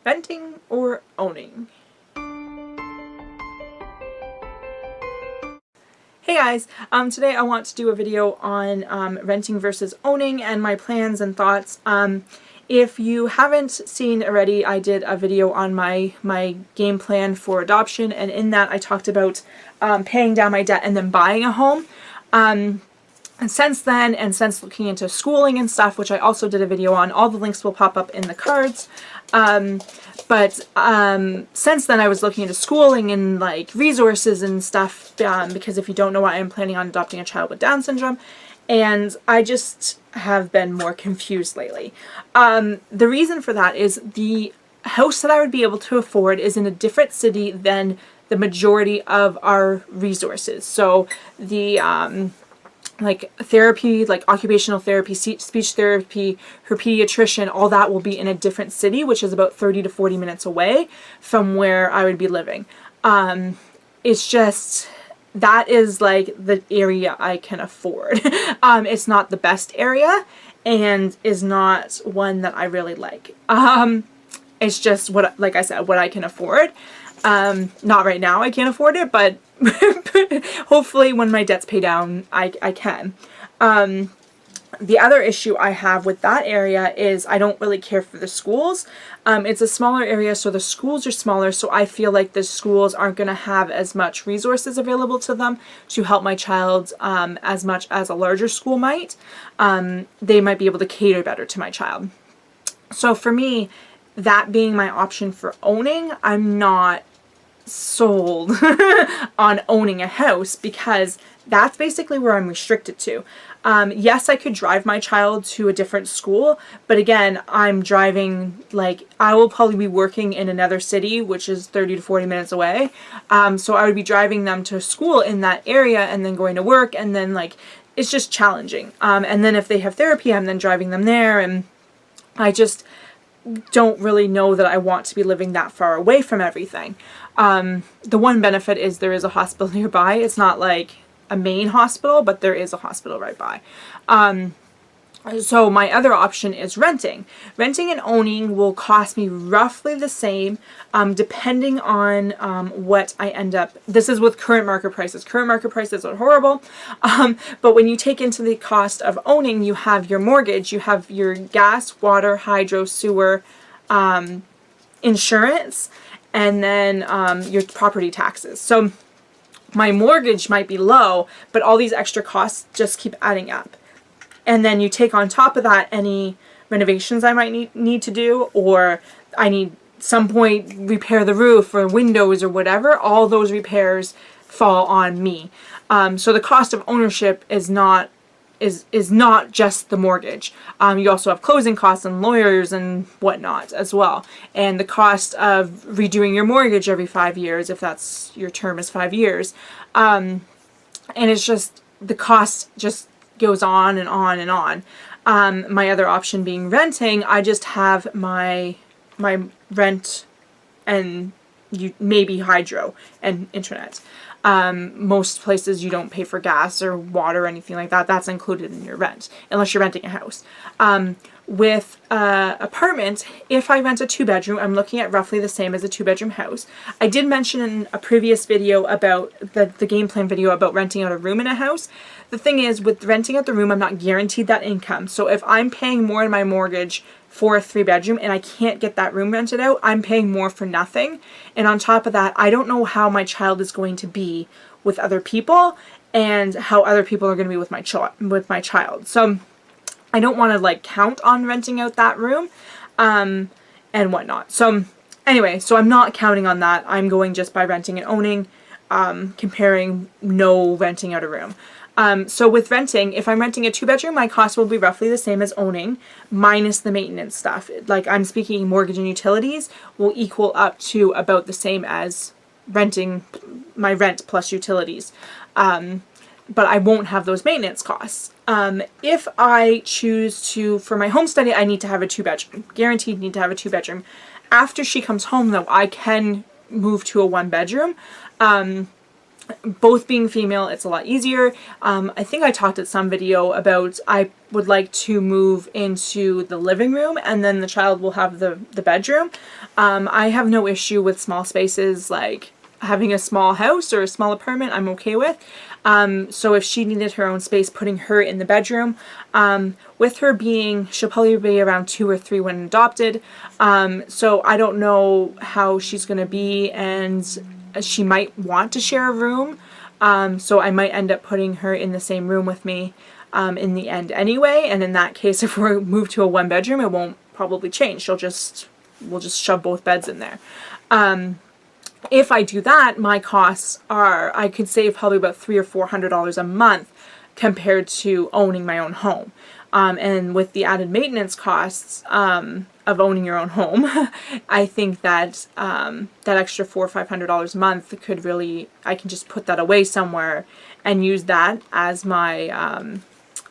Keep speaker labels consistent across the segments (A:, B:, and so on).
A: Renting or owning? Hey guys, today I want to do a video on renting versus owning and my plans and thoughts. If you haven't seen already, I did a video on my game plan for adoption, and in that I talked about paying down my debt and then buying a home. And since then, and since looking into schooling and stuff, which I also did a video on, all the links will pop up in the cards. But since then I was looking into schooling and like resources and stuff, because if you don't know, I am planning on adopting a child with Down syndrome, and I just have been more confused lately. The reason for that is the house that I would be able to afford is in a different city than the majority of our resources. So the like therapy, like occupational therapy, speech therapy, her pediatrician, all that will be in a different city, which is about 30 to 40 minutes away from where I would be living. It's just, that is like the area I can afford. It's not the best area and is not one that I really like. It's just what, like I said, what I can afford. Not right now, I can't afford it, but hopefully when my debts pay down, I can. The other issue I have with that area is I don't really care for the schools. It's a smaller area, so the schools are smaller, so I feel like the schools aren't going to have as much resources available to them to help my child as much as a larger school might. They might be able to cater better to my child. So for me, that being my option for owning, I'm not sold on owning a house, because that's basically where I'm restricted to. Yes, I could drive my child to a different school, but again, I'm driving, like, I will probably be working in another city, which is 30 to 40 minutes away. So I would be driving them to school in that area and then going to work, and then like, it's just challenging. And then if they have therapy, I'm then driving them there, and I just don't really know that I want to be living that far away from everything. The one benefit is there is a hospital nearby. It's not like a main hospital, but there is a hospital right by. So my other option is renting. Renting and owning will cost me roughly the same, depending on what I end up. This is with current market prices. Current market prices are horrible, but when you take into the cost of owning, you have your mortgage, you have your gas, water, hydro, sewer, insurance, and then your property taxes. So my mortgage might be low, but all these extra costs just keep adding up. And then you take on top of that any renovations I might need to do, or I need some point repair the roof or windows or whatever. All those repairs fall on me. So the cost of ownership is not just the mortgage. You also have closing costs and lawyers and whatnot as well. And the cost of redoing your mortgage every 5 years, if that's your term is 5 years. And it's just, the cost just goes on and on and on. My other option being renting, I just have my rent and maybe hydro and internet. Most places you don't pay for gas or water or anything like that. That's included in your rent, unless you're renting a house. With apartment, if I rent a 2-bedroom, I'm looking at roughly the same as a 2-bedroom house. I did mention in a previous video about the game plan video about renting out a room in a house. The thing is, with renting out the room, I'm not guaranteed that income. So if I'm paying more in my mortgage for a 3-bedroom and I can't get that room rented out, I'm paying more for nothing. And on top of that, I don't know how my child is going to be with other people and how other people are going to be with my child. So I don't want to like count on renting out that room and whatnot. So anyway, so I'm not counting on that. I'm going just by renting and owning, comparing no renting out a room. So with renting, if I'm renting a 2-bedroom, my cost will be roughly the same as owning, minus the maintenance stuff. Like, I'm speaking mortgage and utilities will equal up to about the same as renting, my rent plus utilities. But I won't have those maintenance costs. If I choose to, for my home study, I need to have a 2-bedroom. Guaranteed need to have a 2-bedroom. After she comes home, though, I can move to a 1-bedroom. both being female, it's a lot easier. I think I talked at some video about I would like to move into the living room and then the child will have the bedroom. I have no issue with small spaces, like having a small house or a small apartment I'm okay with. So if she needed her own space, putting her in the bedroom, with her being, she'll probably be around 2 or 3 when adopted. So I don't know how she's going to be, and she might want to share a room. So I might end up putting her in the same room with me in the end anyway. And in that case, if we move to a 1-bedroom, it won't probably change. We'll just shove both beds in there. If I do that, my costs are, I could save probably about $300 or $400 a month compared to owning my own home. And with the added maintenance costs of owning your own home, I think that that extra $400 or $500 a month could really, I can just put that away somewhere and use that as my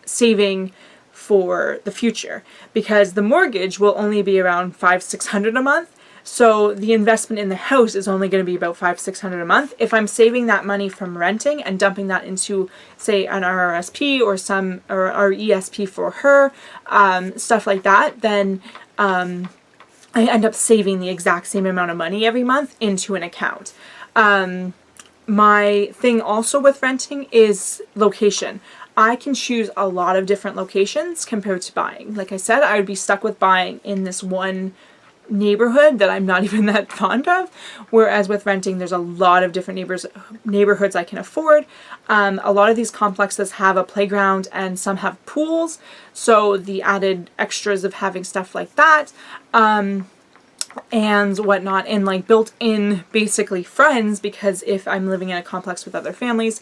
A: saving for the future, because the mortgage will only be around $500-600 a month. So the investment in the house is only going to be about $500-600 a month. If I'm saving that money from renting and dumping that into, say, an RRSP or or ESP for her, stuff like that, then I end up saving the exact same amount of money every month into an account. My thing also with renting is location. I can choose a lot of different locations compared to buying. Like I said, I would be stuck with buying in this one neighborhood that I'm not even that fond of, whereas with renting there's a lot of different neighborhoods I can afford. A lot of these complexes have a playground and some have pools, so the added extras of having stuff like that and whatnot, and like built-in basically friends, because if I'm living in a complex with other families,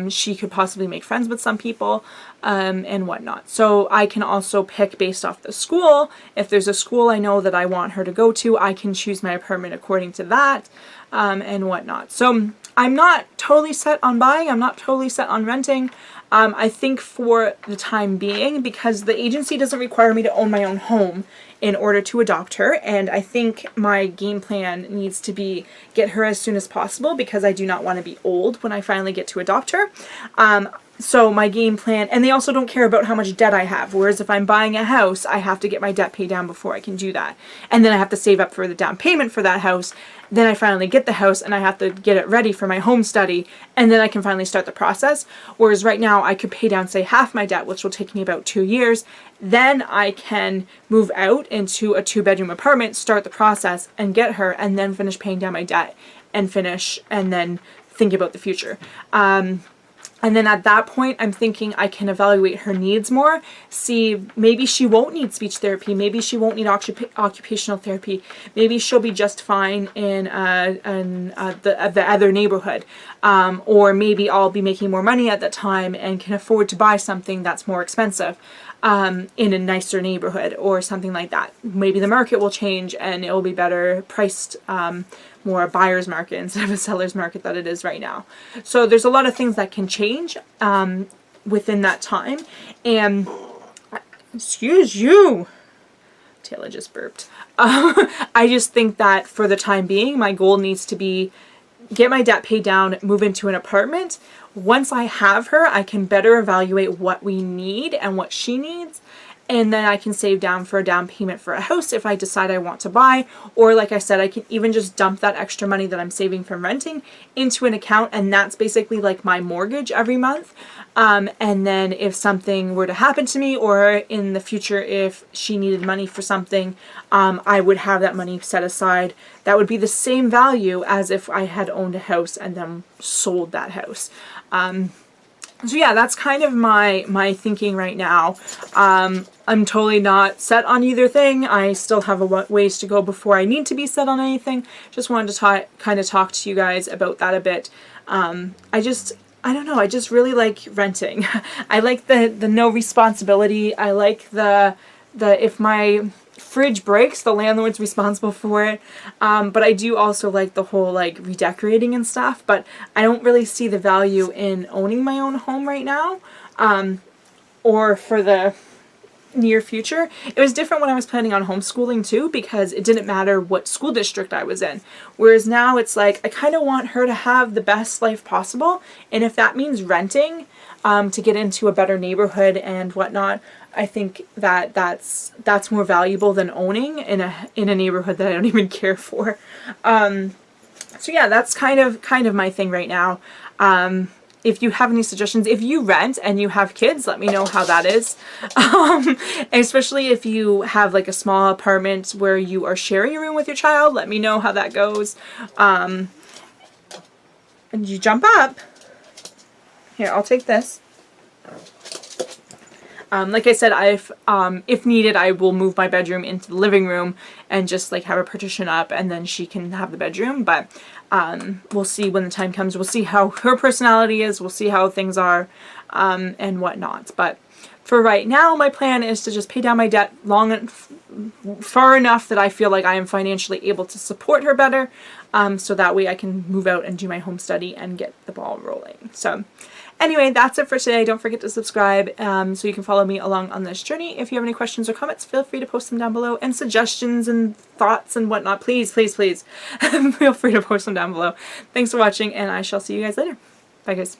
A: she could possibly make friends with some people and whatnot. So I can also pick based off the school. If there's a school I know that I want her to go to, I can choose my apartment according to that and whatnot. So I'm not totally set on buying. I'm not totally set on renting. I think for the time being, because the agency doesn't require me to own my own home in order to adopt her, and I think my game plan needs to be get her as soon as possible, because I do not want to be old when I finally get to adopt her. So my game plan, and they also don't care about how much debt I have, whereas if I'm buying a house, I have to get my debt paid down before I can do that. And then I have to save up for the down payment for that house. Then I finally get the house and I have to get it ready for my home study, and then I can finally start the process. Whereas right now I could pay down, say, half my debt, which will take me about 2 years. Then I can move out into a 2-bedroom apartment, start the process, and get her, and then finish paying down my debt and finish, and then think about the future. And then at that point, I'm thinking I can evaluate her needs more. See, maybe she won't need speech therapy. Maybe she won't need occupational therapy. Maybe she'll be just fine in the other neighborhood. Or maybe I'll be making more money at that time and can afford to buy something that's more expensive in a nicer neighborhood or something like that. Maybe the market will change and it will be better priced, more a buyer's market instead of a seller's market that it is right now. So there's a lot of things that can change within that time. And excuse you, Taylor just burped. I just think that for the time being, my goal needs to be get my debt paid down, move into an apartment. Once I have her, I can better evaluate what we need and what she needs. And then I can save down for a down payment for a house if I decide I want to buy. Or like I said, I can even just dump that extra money that I'm saving from renting into an account. And that's basically like my mortgage every month. And then if something were to happen to me, or in the future if she needed money for something, I would have that money set aside. That would be the same value as if I had owned a house and then sold that house. So yeah, that's kind of my thinking right now. I'm totally not set on either thing. I still have a ways to go before I need to be set on anything. Just wanted to kind of talk to you guys about that a bit. I don't know, I just really like renting. I like the no responsibility. I like the if my fridge breaks, the landlord's responsible for it. But I do also like the whole like redecorating and stuff, but I don't really see the value in owning my own home right now. Or for the near future. It was different when I was planning on homeschooling too, because it didn't matter what school district I was in. Whereas now it's like, I kind of want her to have the best life possible. And if that means renting to get into a better neighborhood and whatnot, I think that that's more valuable than owning in a neighborhood that I don't even care for. So yeah, that's kind of my thing right now. If you have any suggestions, if you rent and you have kids, let me know how that is. Especially if you have like a small apartment where you are sharing a room with your child, let me know how that goes. And you jump up. Here, I'll take this. Like I said, if needed, I will move my bedroom into the living room and just like have a partition up, and then she can have the bedroom. But we'll see when the time comes. We'll see how her personality is. We'll see how things are and whatnot. But for right now, my plan is to just pay down my debt far enough that I feel like I am financially able to support her better, so that way I can move out and do my home study and get the ball rolling. So anyway, that's it for today. Don't forget to subscribe so you can follow me along on this journey. If you have any questions or comments, feel free to post them down below, and suggestions and thoughts and whatnot. Please, please, please feel free to post them down below. Thanks for watching, and I shall see you guys later. Bye, guys.